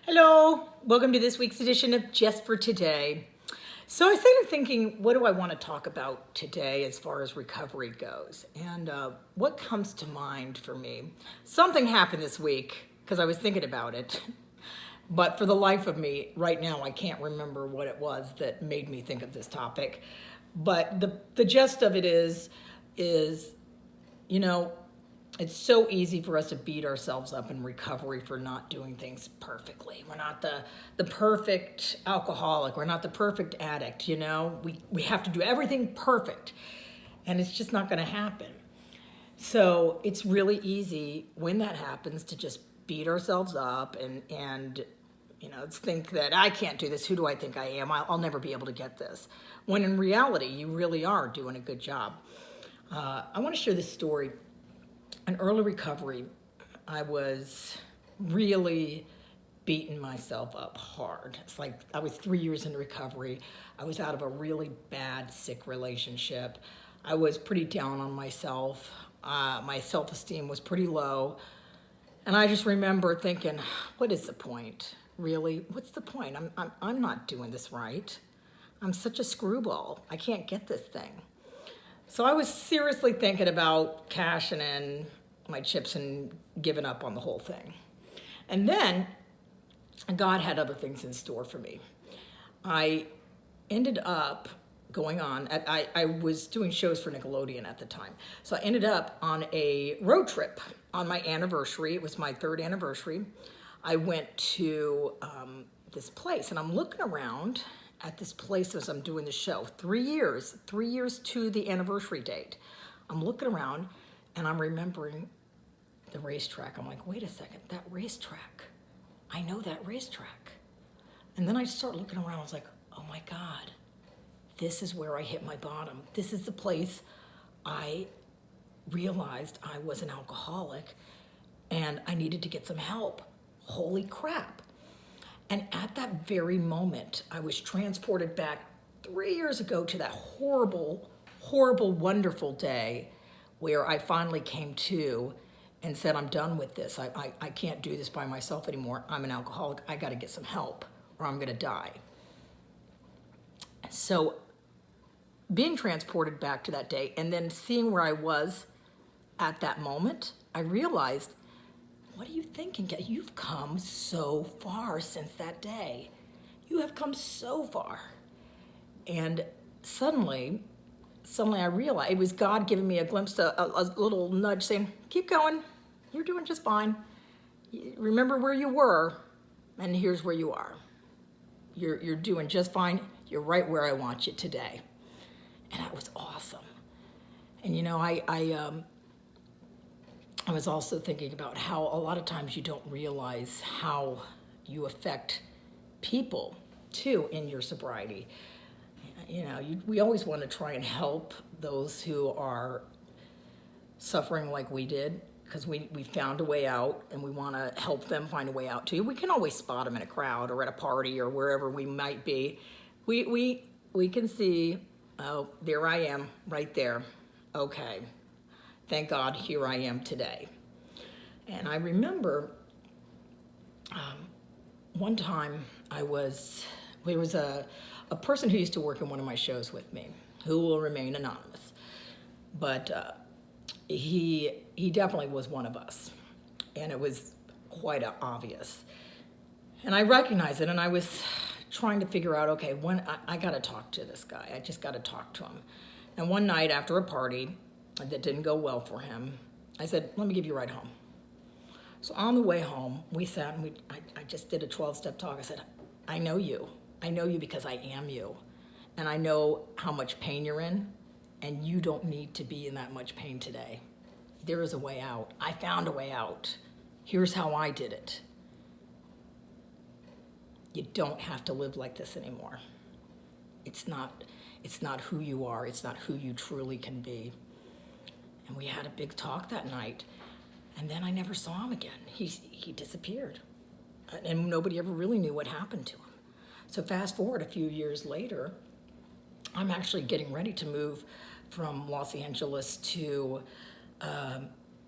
Hello, welcome to this week's edition of Just for Today. So I started thinking, what do I want to talk about today as far as recovery goes? And what comes to mind for me? Something happened this week because I was thinking about it. But for the life of me, right now, I can't remember what it was that made me think of this topic. But the gist of it is, you know, it's so easy for us to beat ourselves up in recovery for not doing things perfectly. We're not the perfect alcoholic. We're not the perfect addict, you know? We have to do everything perfect, and it's just not going to happen. So it's really easy when that happens to just beat ourselves up and think that I can't do this. Who do I think I am? I'll never be able to get this. When in reality, you really are doing a good job. I want to share this story. In early recovery, I was really beating myself up hard. It's like I was 3 years into recovery. I was out of a really bad, sick relationship. I was pretty down on myself. My self-esteem was pretty low. And I just remember thinking, what is the point? Really? What's the point? I'm not doing this right. I'm such a screwball. I can't get this thing. So I was seriously thinking about cashing in my chips and giving up on the whole thing. And then God had other things in store for me. I ended up going on, I was doing shows for Nickelodeon at the time. So I ended up on a road trip on my anniversary. It was my 3rd anniversary. I went to this place, and I'm looking around at this place as I'm doing the show. 3 years to the anniversary date. I'm looking around and I'm remembering the racetrack. I'm like, wait a second, that racetrack. I know that racetrack. And then I start looking around. I was like, oh my God, this is where I hit my bottom. This is the place I realized I was an alcoholic and I needed to get some help. Holy crap. And at that very moment, I was transported back 3 years ago to that horrible, horrible, wonderful day where I finally came to and said, I'm done with this. I can't do this by myself anymore. I'm an alcoholic. I got to get some help or I'm going to die. So being transported back to that day and then seeing where I was at that moment, I realized, what are you thinking? You've come so far since that day. You have come so far. And suddenly I realized it was God giving me a glimpse, a little nudge saying, keep going. You're doing just fine. Remember where you were, and here's where you are. You're doing just fine. You're right where I want you today. And that was awesome. And you know, I was also thinking about how a lot of times you don't realize how you affect people too in your sobriety. You know, we always want to try and help those who are suffering like we did because we found a way out and we want to help them find a way out too. We can always spot them in a crowd or at a party or wherever we might be. We can see, oh, there I am right there. Okay. Thank God, here I am today. And I remember one time there was a person who used to work in one of my shows with me, who will remain anonymous. But he definitely was one of us. And it was quite obvious. And I recognized it, and I was trying to figure out, okay, when I got to talk to this guy. I just got to talk to him. And one night after a party that didn't go well for him, I said, let me give you a ride home. So on the way home, we sat and I just did a 12-step talk. I said, I know you. I know you because I am you. And I know how much pain you're in, and you don't need to be in that much pain today. There is a way out. I found a way out. Here's how I did it. You don't have to live like this anymore. It's not who you are. It's not who you truly can be. And we had a big talk that night. And then I never saw him again. He disappeared. And nobody ever really knew what happened to him. So fast forward a few years later, I'm actually getting ready to move from Los Angeles to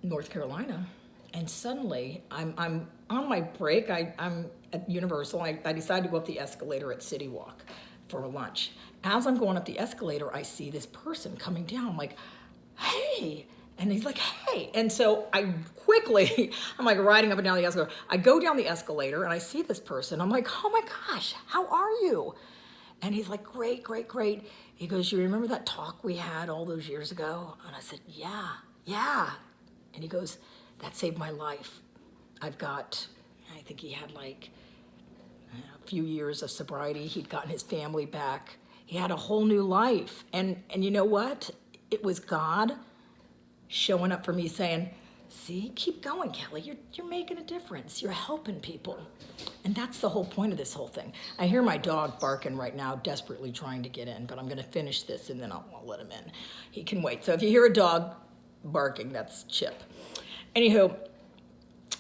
North Carolina. And suddenly I'm on my break, I'm at Universal. I decided to go up the escalator at City Walk for lunch. As I'm going up the escalator, I see this person coming down. I'm like, hey. And he's like, hey. And so I quickly, I'm like riding up and down the escalator. I go down the escalator and I see this person. I'm like, oh my gosh, how are you? And he's like, great, great, great. He goes, you remember that talk we had all those years ago? And I said, yeah, yeah. And he goes, that saved my life. I think he had like a few years of sobriety. He'd gotten his family back. He had a whole new life. And you know what? It was God showing up for me saying, see, keep going, Kelly. You're making a difference. You're helping people. And that's the whole point of this whole thing. I hear my dog barking right now, desperately trying to get in, but I'm going to finish this and then I'll let him in. He can wait. So if you hear a dog barking, that's Chip. Anywho,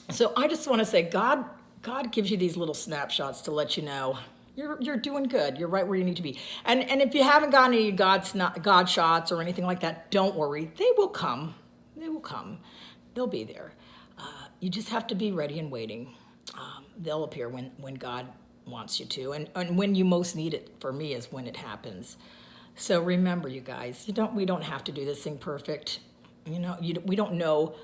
so I just want to say God gives you these little snapshots to let you know you're doing good. You're right where you need to be. And if you haven't gotten any God shots or anything like that, don't worry. They will come. They will come. They'll be there. You just have to be ready and waiting. They'll appear when God wants you to. And when you most need it, for me, is when it happens. So remember, you guys, we don't have to do this thing perfect. We don't know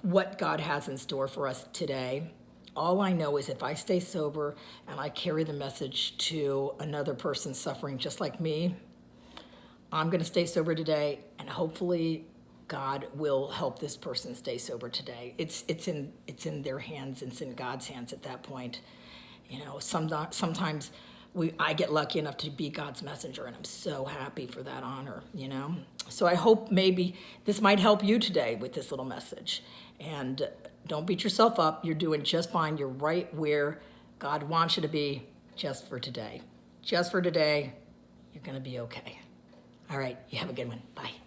what God has in store for us today. All I know is if I stay sober and I carry the message to another person suffering just like me, I'm going to stay sober today, and hopefully God will help this person stay sober today. It's in their hands. It's in God's hands at that point. Sometimes I get lucky enough to be God's messenger, and I'm so happy for that honor, So I hope maybe this might help you today with this little message. And don't beat yourself up. You're doing just fine. You're right where God wants you to be just for today. Just for today, you're going to be okay. All right, you have a good one. Bye.